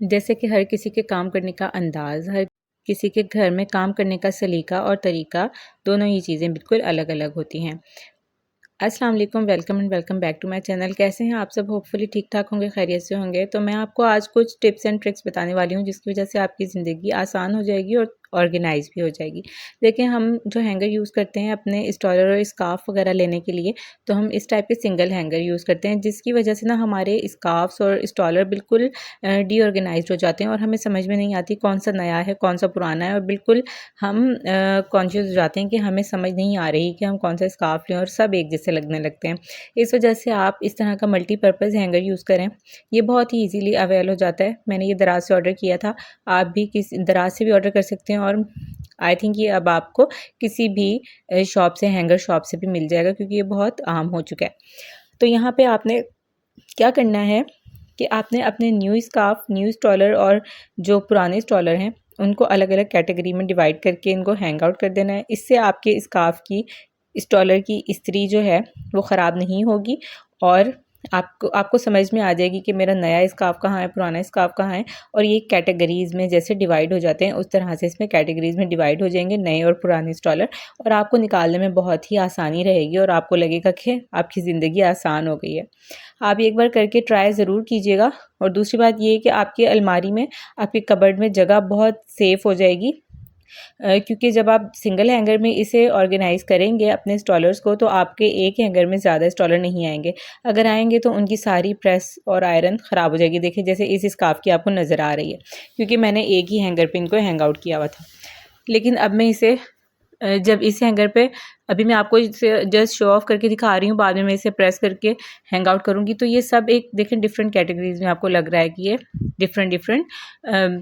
जैसे कि हर किसी के काम करने का अंदाज़, हर किसी के घर में काम करने का सलीका और तरीका, दोनों ही चीज़ें बिल्कुल अलग-अलग होती हैं। अस्सलाम वालेकुम, welcome and welcome back to my channel. कैसे हैं आप सब? होपफुली ठीक-ठाक होंगे, खैरियत से होंगे। तो मैं आपको आज कुछ टिप्स एंड ट्रिक्स बताने वाली हूँ जिसकी वजह से आपकी ज़िंदगी आसान हो जाएगी और ऑर्गेनाइज़ भी हो जाएगी। देखिए, हम जो हैंगर यूज़ करते हैं अपने स्टॉलर और स्कार्फ़ वगैरह लेने के लिए, तो हम इस टाइप के सिंगल हैंगर यूज़ करते हैं, जिसकी वजह से ना हमारे स्कार्फ़्स और स्टॉलर बिल्कुल डीऑर्गेनाइज़्ड हो जाते हैं और हमें समझ में नहीं आती कौन-सा नया है, कौन-सा पुराना है, और बिल्कुल हम कॉन्शियस हो जाते हैं कि हमें समझ नहीं आ रही कि हम कौन-सा स्कार्फ़ लें और सब एक जैसे लगने लगते हैं। इस वजह से आप इस तरह का मल्टीपर्पज़ हैंगर यूज़ करें। ये बहुत ही ईज़िली अवेल हो जाता है। मैंने ये दराज़ से ऑर्डर किया था। आप भी दराज़ से भी ऑर्डर कर सकते हैं, और आई थिंक ये अब आपको किसी भी शॉप से, हैंगर शॉप से भी मिल जाएगा, क्योंकि ये बहुत आम हो चुका है। तो यहाँ पे आपने क्या करना है कि आपने अपने न्यू स्कार्फ़, न्यू स्टॉलर और जो पुराने स्टॉलर हैं, उनको अलग-अलग कैटेगरी में डिवाइड करके इनको हैंग आउट कर देना है। इससे आपके स्कार्फ़ की, स्टॉलर की इस्त्री जो है वो ख़राब नहीं होगी, और आपको आपको समझ में आ जाएगी कि मेरा नया स्कार्फ़ कहाँ है, पुराना स्कार्फ़ कहाँ है। और ये कैटेगरीज़ में जैसे डिवाइड हो जाते हैं, उस तरह से इसमें कैटेगरीज़ में डिवाइड हो जाएंगे नए और पुराने स्टॉलर, और आपको निकालने में बहुत ही आसानी रहेगी और आपको लगेगा कि आपकी ज़िंदगी आसान हो गई है। आप एक बार करके ट्राई ज़रूर कीजिएगा। और दूसरी बात ये है कि आपकी अलमारी में, आपके कबर्ड में जगह बहुत सेफ़ हो जाएगी, क्योंकि जब आप सिंगल हैंगर में इसे ऑर्गेनाइज़ करेंगे अपने स्टॉलर्स को, तो आपके एक हैंगर में ज़्यादा स्टॉलर नहीं आएंगे। अगर आएंगे तो उनकी सारी प्रेस और आयरन ख़राब हो जाएगी। देखिए, जैसे इस स्कार्फ़ की आपको नज़र आ रही है, क्योंकि मैंने एक ही हैंगर पे इनको हैंग आउट किया हुआ था। लेकिन अब मैं इसे जब इस हैंगर पे, अभी मैं आपको इसे जस्ट शो ऑफ करके दिखा रही हूँ, बाद में मैं इसे प्रेस करके हैंग आउट करूँगी, तो ये सब एक देखें डिफरेंट कैटेगरीज़ में आपको लग रहा है कि ये डिफरेंट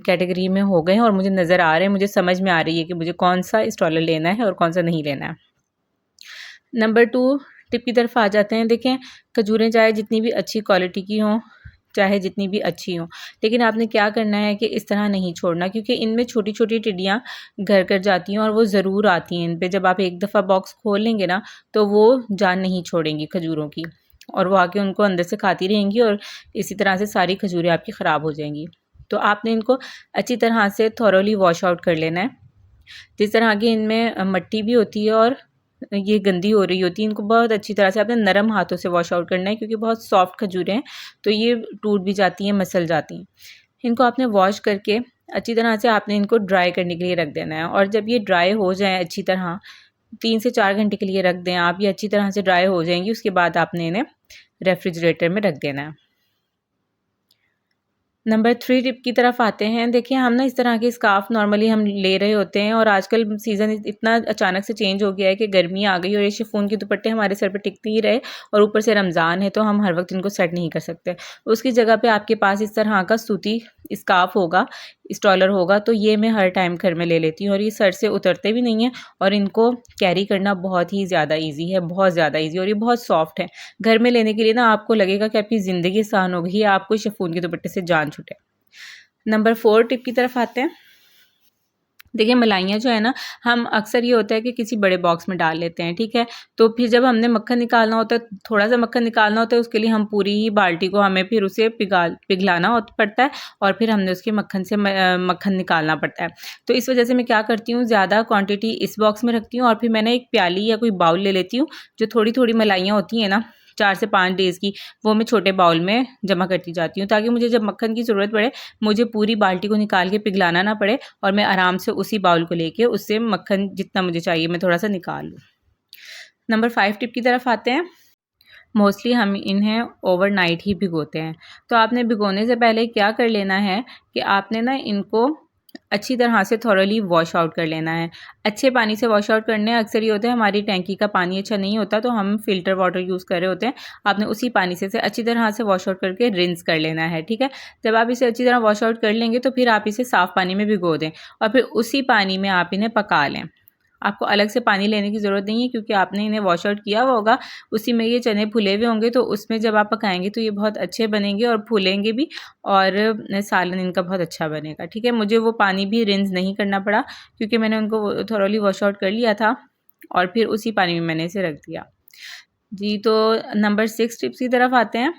कैटेगरी में हो गए हैं, और मुझे नज़र आ रहे हैं, मुझे समझ में आ रही है कि मुझे कौन-सा स्टॉलर लेना है और कौन-सा नहीं लेना है। नंबर 2 टिप की तरफ आ जाते हैं। देखें, खजूरें चाहे जितनी भी अच्छी क्वालिटी की हों, चाहे जितनी भी अच्छी हों, लेकिन आपने क्या करना है कि इस तरह नहीं छोड़ना, क्योंकि इनमें छोटी-छोटी टिड्डियाँ घर कर जाती हैं और वो ज़रूर आती हैं इन पे। जब आप एक दफ़ा बॉक्स खोल लेंगे ना, तो वो जान नहीं छोड़ेंगी खजूरों की, और वो आके उनको अंदर से खाती रहेंगी, और इसी तरह से सारी खजूरें आपकी ख़राब हो जाएँगी। तो आपने इनको अच्छी तरह से थॉरोली वॉश आउट कर लेना है। जिस तरह की इनमें मट्टी भी होती है और ये गंदी हो रही होती है, इनको बहुत अच्छी तरह से आपने नरम हाथों से वॉश आउट करना है, क्योंकि बहुत सॉफ्ट खजूरें हैं, तो ये टूट भी जाती हैं, मसल जाती हैं। इनको आपने वॉश करके अच्छी तरह से आपने इनको ड्राई करने के लिए रख देना है, और जब ये ड्राई हो जाएँ अच्छी तरह, 3 से 4 घंटे के लिए रख दें आप, ये अच्छी तरह से ड्राई हो जाएंगी। उसके बाद आपने इन्हें रेफ्रिजरेटर में रख देना है। नंबर 3 टिप की तरफ आते हैं। देखिए, हम ना इस तरह के स्कार्फ़ नॉर्मली हम ले रहे होते हैं, और आजकल सीज़न इतना अचानक से चेंज हो गया है कि गर्मी आ गई, और ये शिफॉन के दुपट्टे हमारे सर पे टिकते ही रहे, और ऊपर से रमज़ान है, तो हम हर वक्त इनको सेट नहीं कर सकते। उसकी जगह पे आपके पास इस तरह का सूती स्कार्फ़ होगा, स्टॉलर होगा, तो ये मैं हर टाइम घर में ले लेती हूँ, और ये सर से उतरते भी नहीं हैं, और इनको कैरी करना बहुत ही ज़्यादा ईज़ी है, बहुत ज़्यादा ईज़ी, और ये बहुत सॉफ्ट है। घर में लेने के लिए ना आपको लगेगा कि आपकी ज़िंदगी आसान हो गई है, आपको शिफॉन के दुपट्टे से जान छूटे। नंबर 4 टिप की तरफ आते हैं। देखिए, मलाइयाँ जो है ना, हम अक्सर ये होता है कि किसी बड़े बॉक्स में डाल लेते हैं, ठीक है? तो फिर जब हमने मक्खन निकालना होता है, थोड़ा-सा मक्खन निकालना होता है, उसके लिए हम पूरी ही बाल्टी को, हमें फिर उसे पिघलाना पड़ता है, और फिर हमने उसके मक्खन से मक्खन निकालना पड़ता है। तो इस वजह से मैं क्या करती हूँ, ज़्यादा क्वांटिटी इस बॉक्स में रखती हूँ, और फिर मैंने एक प्याली या कोई बाउल ले लेती हूँ, जो थोड़ी-थोड़ी मलाइयाँ होती हैं ना, 4 से 5 डेज़ की, वो मैं छोटे बाउल में जमा करती जाती हूँ, ताकि मुझे जब मक्खन की ज़रूरत पड़े, मुझे पूरी बाल्टी को निकाल के पिघलाना ना पड़े, और मैं आराम से उसी बाउल को लेके उससे मक्खन जितना मुझे चाहिए मैं थोड़ा-सा निकाल लूँ। नंबर 5 टिप की तरफ आते हैं। मोस्टली हम इन्हें ओवरनाइट ही भिगोते हैं। तो आपने भिगोने से पहले क्या कर लेना है कि आपने ना इनको अच्छी तरह से थॉरोली वॉश आउट कर लेना है। अच्छे पानी से वॉश आउट करने, अक्सर ये होता है हमारी टैंकी का पानी अच्छा नहीं होता, तो हम फ़िल्टर वाटर यूज़ कर रहे होते हैं। आपने उसी पानी से अच्छी तरह से वॉश आउट करके रिंस कर लेना है, ठीक है? जब आप इसे अच्छी तरह वॉश आउट कर लेंगे, तो फिर आप इसे साफ़ पानी में भिगो दें, और फिर उसी पानी में आप इन्हें पका लें। आपको अलग से पानी लेने की ज़रूरत नहीं है, क्योंकि आपने इन्हें वॉश आउट किया हुआ होगा, उसी में ये चने फूले हुए होंगे, तो उसमें जब आप पकाएँगे तो ये बहुत अच्छे बनेंगे और फूलेंगे भी, और सालन इनका बहुत अच्छा बनेगा, ठीक है? मुझे वो पानी भी रिंस नहीं करना पड़ा, क्योंकि मैंने उनको थॉरोली वॉश आउट कर लिया था, और फिर उसी पानी में मैंने इसे रख दिया। जी, तो नंबर 6 टिप्स की तरफ आते हैं।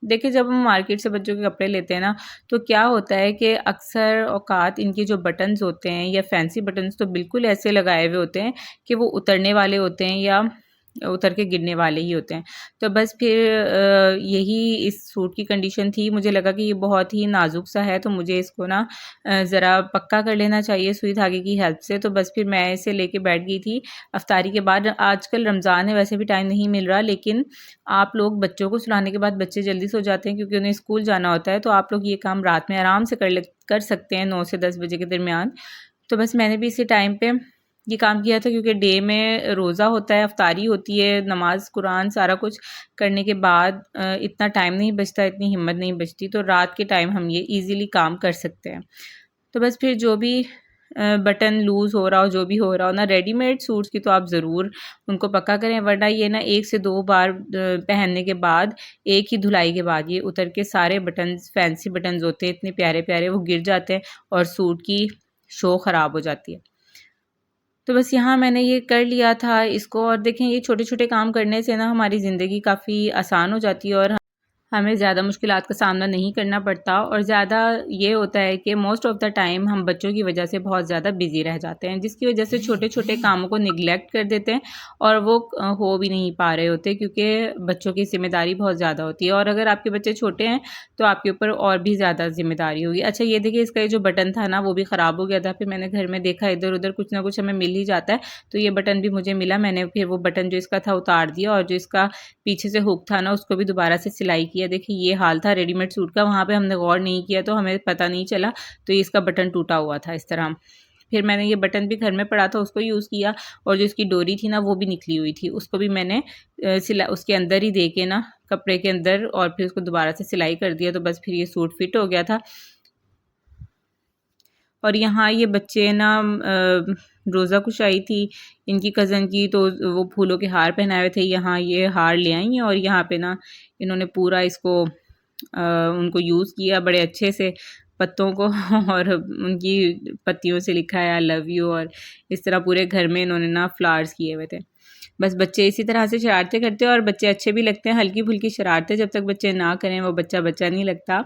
देखिए जब हम मार्केट से बच्चों के कपड़े लेते हैं ना, तो क्या होता है कि अक्सर औकात इनके जो बटन्स होते हैं या फैंसी बटन्स तो बिल्कुल ऐसे लगाए हुए होते हैं कि वो उतरने वाले होते हैं या उतर के गिरने वाले ही होते हैं। तो बस फिर यही इस सूट की कंडीशन थी। मुझे लगा कि ये बहुत ही नाज़ुक सा है, तो मुझे इसको ना ज़रा पक्का कर लेना चाहिए सुई धागे की हेल्प से। तो बस फिर मैं इसे लेके बैठ गई थी अफ्तारी के बाद। आजकल रमज़ान है, वैसे भी टाइम नहीं मिल रहा, लेकिन आप लोग बच्चों को सुलाने के बाद बच्चे जल्दी सो जाते हैं क्योंकि उन्हें स्कूल जाना होता है, तो आप लोग ये काम रात में आराम से कर सकते हैं 9 से 10 बजे के दरमियान। तो बस मैंने भी इसी टाइम पे ये काम किया था क्योंकि डे में रोज़ा होता है, अफ्तारी होती है, नमाज कुरान सारा कुछ करने के बाद इतना टाइम नहीं बचता, इतनी हिम्मत नहीं बचती, तो रात के टाइम हम ये ईज़िली काम कर सकते हैं। तो बस फिर जो भी बटन लूज़ हो रहा हो, जो भी हो रहा हो ना, रेडीमेड सूट्स की तो आप ज़रूर उनको पक्का करें, वरना ये ना 1 से 2 बार पहनने के बाद, एक ही धुलाई के बाद ये उतर के सारे बटन्स, फैंसी बटन्स होते हैं इतने प्यारे-प्यारे, वो गिर जाते हैं और सूट की शो ख़राब हो जाती है। तो बस यहाँ मैंने ये कर लिया था इसको, और देखें ये छोटे-छोटे काम करने से ना हमारी ज़िंदगी काफ़ी आसान हो जाती है और हमें ज़्यादा मुश्किलात का सामना नहीं करना पड़ता। और ज़्यादा ये होता है कि मोस्ट ऑफ़ द टाइम हम बच्चों की वजह से बहुत ज़्यादा बिज़ी रह जाते हैं, जिसकी वजह से छोटे-छोटे कामों को निग्लेक्ट कर देते हैं और वो हो भी नहीं पा रहे होते क्योंकि बच्चों की ज़िम्मेदारी बहुत ज़्यादा होती है, और अगर आपके बच्चे छोटे हैं तो आपके ऊपर और भी ज़्यादा ज़िम्मेदारी होगी। अच्छा ये देखिए, इसका ये जो बटन था ना वो भी ख़राब हो गया था, फिर मैंने घर में देखा इधर-उधर कुछ ना कुछ हमें मिल ही जाता है, तो ये बटन भी मुझे मिला। मैंने फिर वो बटन जो इसका था उतार दिया और जो इसका पीछे से हुक था ना उसको भी दोबारा से सिलाई किया। देखिए ये हाल था रेडीमेड सूट का, वहाँ पे हमने गौर नहीं किया तो हमें पता नहीं चला, तो ये इसका बटन टूटा हुआ था इस तरह। फिर मैंने ये बटन भी घर में पड़ा था उसको यूज़ किया, और जो इसकी डोरी थी ना वो भी निकली हुई थी, उसको भी मैंने सिला उसके अंदर ही दे के ना, कपड़े के अंदर, और फिर उसको दोबारा से सिलाई कर दिया, तो बस फिर ये सूट फिट हो गया था। और यहाँ ये बच्चे ना रोज़ा कुशाई थी इनकी कज़न की, तो वो फूलों के हार पहनाए हुए थे, यहाँ ये हार ले आई हैं और यहाँ पे ना इन्होंने पूरा इसको उनको यूज़ किया बड़े अच्छे से पत्तों को और उनकी पत्तियों से लिखा है आई लव यू, और इस तरह पूरे घर में इन्होंने ना फ्लावर्स किए हुए थे। बस बच्चे इसी तरह से शरारतें करते हैं और बच्चे अच्छे भी लगते हैं, हल्की-फुल्की शरारतें जब तक बच्चे ना करें वो बच्चा बच्चा नहीं लगता।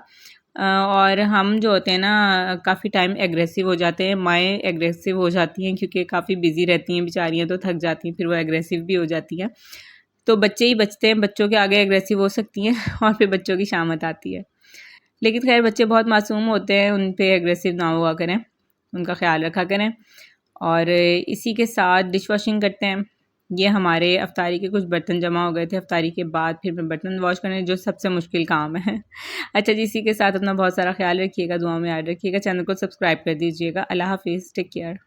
और हम जो होते हैं ना काफ़ी टाइम एग्रेसिव हो जाते हैं, माएँ एग्रेसिव हो जाती हैं क्योंकि काफ़ी बिज़ी रहती हैं बेचारियाँ, तो थक जाती हैं, फिर वो एग्रेसिव भी हो जाती हैं। तो बच्चे ही बचते हैं, बच्चों के आगे एग्रेसिव हो सकती हैं और फिर बच्चों की शामत आती है। लेकिन खैर बच्चे बहुत मासूम होते हैं, उन पे एग्रेसिव ना हुआ करें, उनका ख़्याल रखा करें। और इसी के साथ डिश वॉशिंग करते हैं। ये हमारे अफ्तारी के कुछ बर्तन जमा हो गए थे अफ्तारी के बाद, फिर मैं बर्तन वॉश करने, जो सबसे मुश्किल काम है। अच्छा जी, इसी के साथ अपना बहुत सारा ख्याल रखिएगा, दुआ में याद रखिएगा, चैनल को सब्सक्राइब कर दीजिएगा। अल्लाह हाफ़िज़, टेक केयर।